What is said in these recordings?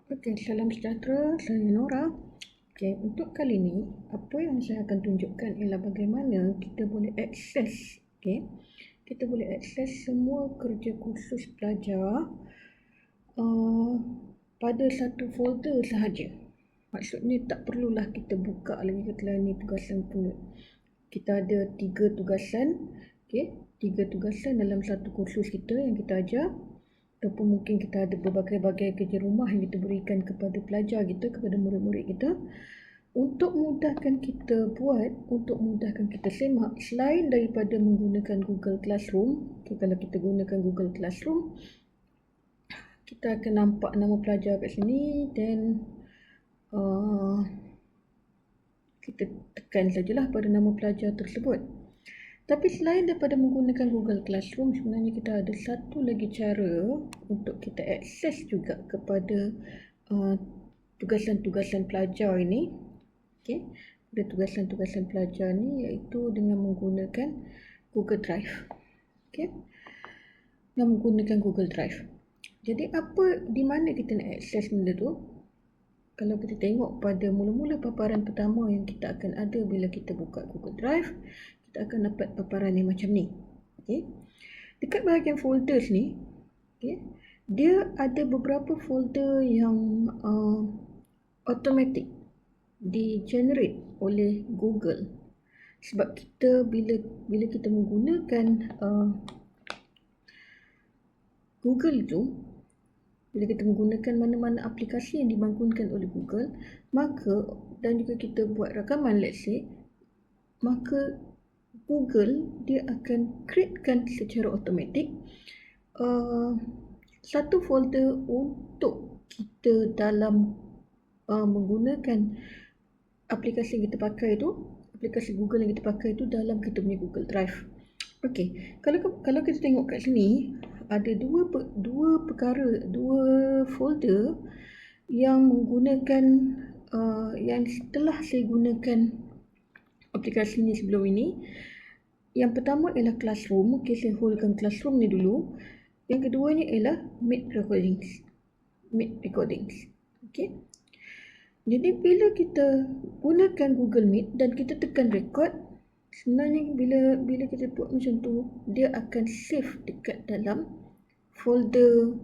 Okey, salam sejahtera. Saya Nora. Okey, untuk kali ini, apa yang saya akan tunjukkan ialah bagaimana kita boleh akses, kita boleh akses semua kerja kursus pelajar pada satu folder sahaja. Maksudnya tak perlulah kita buka lagi kata ni tugasan punya. Kita ada 3 tugasan, 3 tugasan dalam satu kursus kita yang kita ajar. Ataupun mungkin kita ada berbagai-bagai kerja rumah yang kita berikan kepada pelajar kita, kepada murid-murid kita. Untuk mudahkan kita buat, untuk mudahkan kita semak, selain daripada menggunakan Google Classroom, kalau kita gunakan Google Classroom, kita akan nampak nama pelajar kat sini dan kita tekan sajalah pada nama pelajar tersebut. Tapi selain daripada menggunakan Google Classroom, sebenarnya kita ada satu lagi cara untuk kita akses juga kepada tugasan-tugasan pelajar ini. Pada tugasan-tugasan pelajar ni iaitu dengan menggunakan Google Drive. Dengan menggunakan Google Drive. Jadi di mana kita nak akses benda tu? Kalau kita tengok pada mula-mula paparan pertama yang kita akan ada bila kita buka Google Drive, kita akan dapat paparan yang macam ni. Dekat bahagian folders ni, dia ada beberapa folder yang automatic di-generate oleh Google. Sebab kita bila kita menggunakan Google tu, bila kita menggunakan mana-mana aplikasi yang dibangunkan oleh Google, maka dan juga kita buat rakaman, let's say, maka Google dia akan createkan secara automatik satu folder untuk kita dalam menggunakan aplikasi yang kita pakai tu, aplikasi Google yang kita pakai tu dalam kita punya Google Drive. Okey, kalau kita tengok kat sini ada dua folder yang menggunakan yang setelah saya gunakan aplikasi ni sebelum ini. Yang pertama ialah Classroom. Okey, saya holdkan Classroom ni dulu. Yang keduanya ialah Meet Recordings. Okey. Jadi bila kita gunakan Google Meet dan kita tekan record, sebenarnya bila kita buat macam tu, dia akan save dekat dalam folder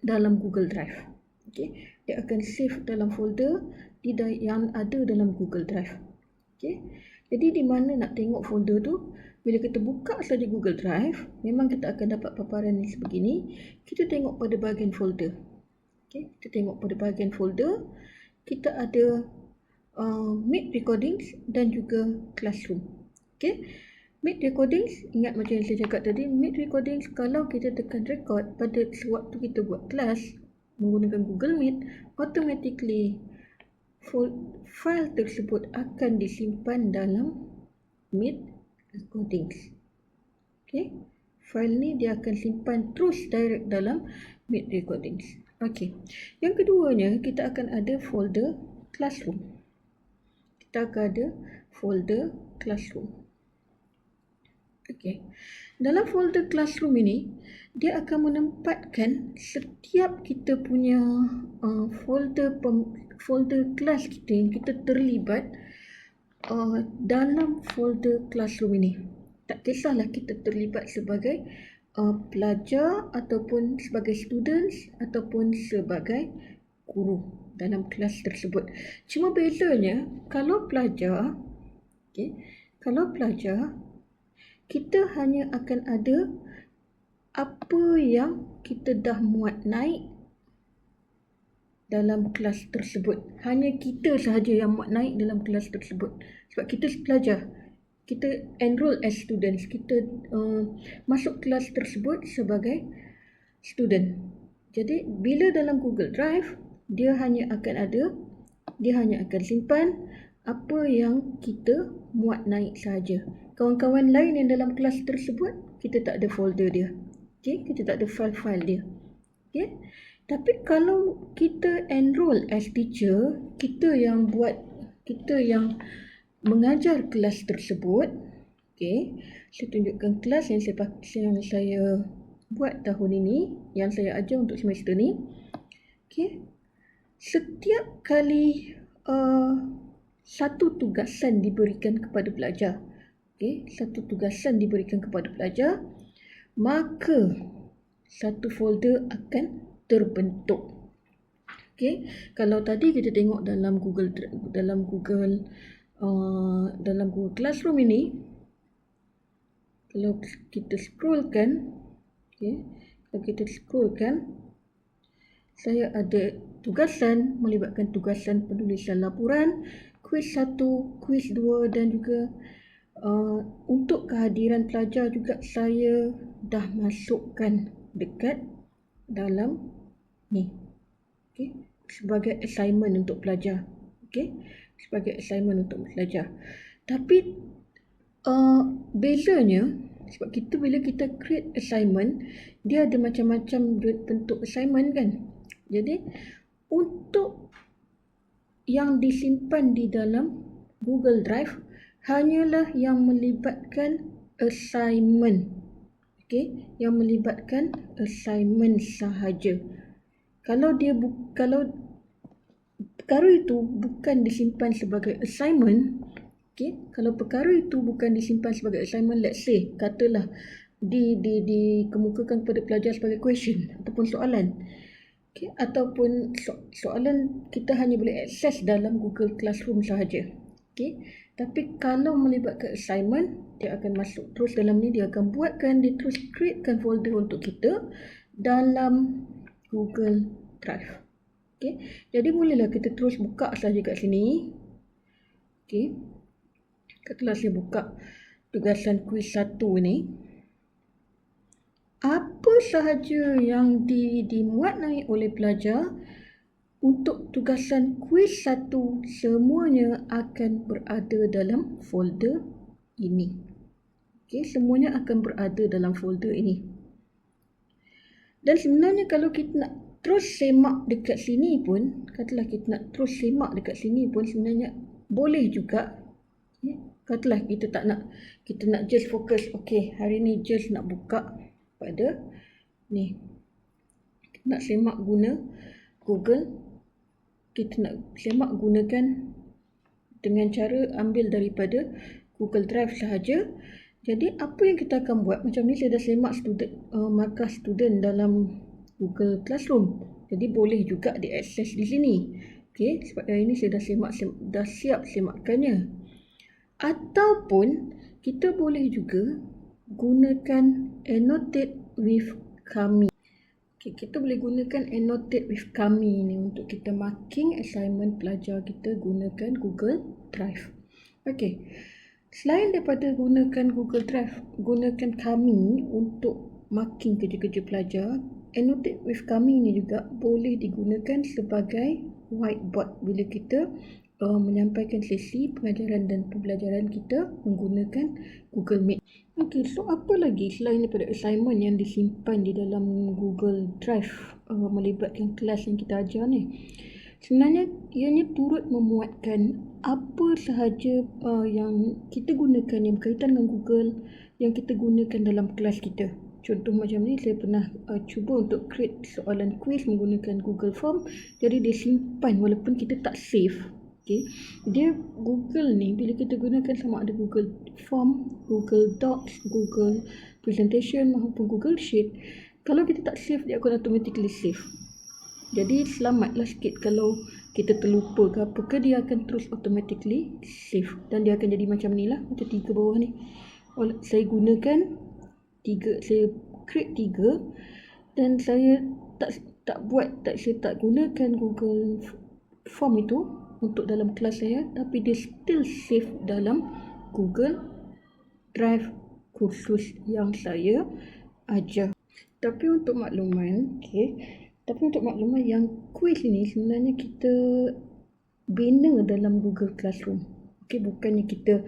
dalam Google Drive. Okey, dia akan save dalam folder yang ada dalam Google Drive. Okey. Jadi di mana nak tengok folder tu? Bila kita buka saja Google Drive, memang kita akan dapat paparan ni sebegini. Kita tengok pada bahagian folder. Okey, kita tengok pada bahagian folder, kita ada Meet Recordings dan juga Classroom. Okey. Meet Recordings, ingat macam yang saya cakap tadi, Meet Recordings kalau kita tekan record pada sewaktu kita buat kelas menggunakan Google Meet, automatically file tersebut akan disimpan dalam Meet Recordings. Okey. File ni dia akan simpan terus direct dalam Meet Recordings. Okey. Yang keduanya, kita akan ada folder Classroom. Kita akan ada folder Classroom. Okey. Dalam folder Classroom ini, dia akan menempatkan setiap kita punya folder kelas kita yang kita terlibat dalam folder Classroom ini. Tak kisahlah kita terlibat sebagai pelajar ataupun sebagai students ataupun sebagai guru dalam kelas tersebut. Cuma bezanya kalau pelajar, kita hanya akan ada apa yang kita dah muat naik dalam kelas tersebut. Hanya kita sahaja yang muat naik dalam kelas tersebut. Sebab kita pelajar, kita enroll as students, kita masuk kelas tersebut sebagai student. Jadi bila dalam Google Drive, dia hanya akan simpan apa yang kita muat naik sahaja. Kawan-kawan lain yang dalam kelas tersebut, kita tak ada folder dia. Kita tak ada file-file dia. Tapi kalau kita enroll as teacher, kita yang mengajar kelas tersebut, saya tunjukkan kelas yang saya buat tahun ini, yang saya ajar untuk semester ni, okay, setiap kali satu tugasan diberikan kepada pelajar, okay, satu tugasan diberikan kepada pelajar, maka satu folder akan terbentuk. Okay, kalau tadi kita tengok dalam Google Classroom ini, kalau kita scrollkan, okay, kalau kita scrollkan, saya ada tugasan melibatkan tugasan penulisan laporan, kuis 1, kuis 2 dan juga untuk kehadiran pelajar juga saya dah masukkan dekat dalam ni, okay, sebagai assignment untuk pelajar, okay, sebagai assignment untuk pelajar. Tapi bezanya, sebab kita bila kita create assignment, dia ada macam-macam bentuk assignment kan. Jadi untuk yang disimpan di dalam Google Drive hanyalah yang melibatkan assignment. Okay, yang melibatkan assignment sahaja. Kalau perkara itu bukan disimpan sebagai assignment, okay, kalau perkara itu bukan disimpan sebagai assignment, let's say katalah dikemukakan kepada pelajar sebagai question ataupun soalan, okay, ataupun soalan kita hanya boleh akses dalam Google Classroom sahaja, okay. Tapi kalau melibatkan assignment, dia akan masuk terus dalam ni, dia akan buatkan, dia terus createkan folder untuk kita dalam Google Drive. Okay, jadi bolehlah kita terus buka saja kat sini. Okay, katalah saya buka tugasan kuis 1 ni. Apa sahaja yang dimuat oleh pelajar untuk tugasan kuis 1 semuanya akan berada dalam folder ini. Okay, semuanya akan berada dalam folder ini. Dan sebenarnya kalau kita nak terus semak dekat sini pun, katalah kita nak terus semak dekat sini pun sebenarnya boleh juga. Okay, katalah kita nak just fokus, okay, hari ni just nak buka pada ni, kita nak semak guna Google. Kita nak semak gunakan dengan cara ambil daripada Google Drive sahaja. Jadi apa yang kita akan buat, macam ni saya dah semak markah student dalam Google Classroom. Jadi boleh juga diakses di sini. Okay, sebab hari ini saya dah siap semakkannya. Ataupun kita boleh juga gunakan Annotate with Kami. Okay, kita boleh gunakan Annotate with Kami ni untuk kita marking assignment pelajar kita gunakan Google Drive. Okay, selain daripada gunakan Google Drive, gunakan Kami untuk marking kerja-kerja pelajar, Annotate with Kami ni juga boleh digunakan sebagai whiteboard bila kita menyampaikan sesi pengajaran dan pembelajaran kita menggunakan Google Meet. Okey, so apa lagi selain daripada assignment yang disimpan di dalam Google Drive melibatkan kelas yang kita ajar ni? Sebenarnya ianya turut memuatkan apa sahaja yang kita gunakan yang berkaitan dengan Google yang kita gunakan dalam kelas kita. Contoh macam ni, saya pernah cuba untuk create soalan quiz menggunakan Google Form. Jadi dia simpan walaupun kita tak save. Okay, dia Google ni bila kita gunakan sama ada Google Form, Google Docs, Google Presentation maupun Google Sheet, kalau kita tak save dia akan automatically save. Jadi selamatlah sikit kalau kita terlupa ke apa ke, dia akan terus automatically save dan dia akan jadi macam ni lah, macam 3 bawah ni. Saya gunakan 3, saya create 3 dan saya saya tak gunakan Google Form itu untuk dalam kelas saya, tapi dia still save dalam Google Drive khusus yang saya ajar. Tapi untuk makluman, yang kuis ini sebenarnya kita bina dalam Google Classroom. Okay, bukannya kita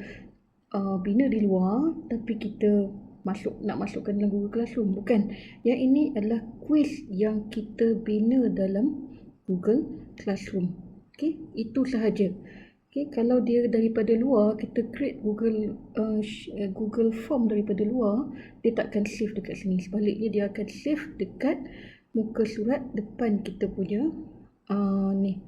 bina di luar, tapi kita nak masukkan dalam Google Classroom, bukan. Yang ini adalah kuis yang kita bina dalam Google Classroom. Okay, itu sahaja. Okay, kalau dia daripada luar, kita create Google Form daripada luar, dia tak akan save dekat sini. Sebaliknya dia akan save dekat muka surat depan kita punya ni,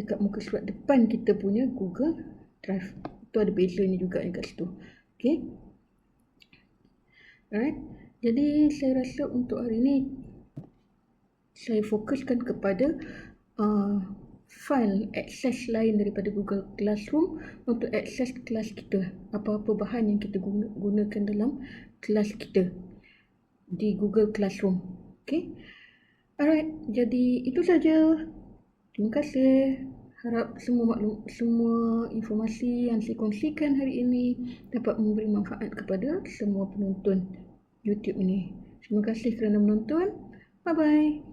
dekat muka surat depan kita punya Google Drive. Itu ada bezanya juga kat situ. Okay. Alright. Jadi saya rasa untuk hari ni saya fokuskan kepada file akses lain daripada Google Classroom untuk akses kelas kita. Apa-apa bahan yang kita gunakan dalam kelas kita di Google Classroom. Okay. Alright. Jadi itu saja. Terima kasih. Harap semua informasi yang saya kongsikan hari ini dapat memberi manfaat kepada semua penonton YouTube ini. Terima kasih kerana menonton. Bye-bye.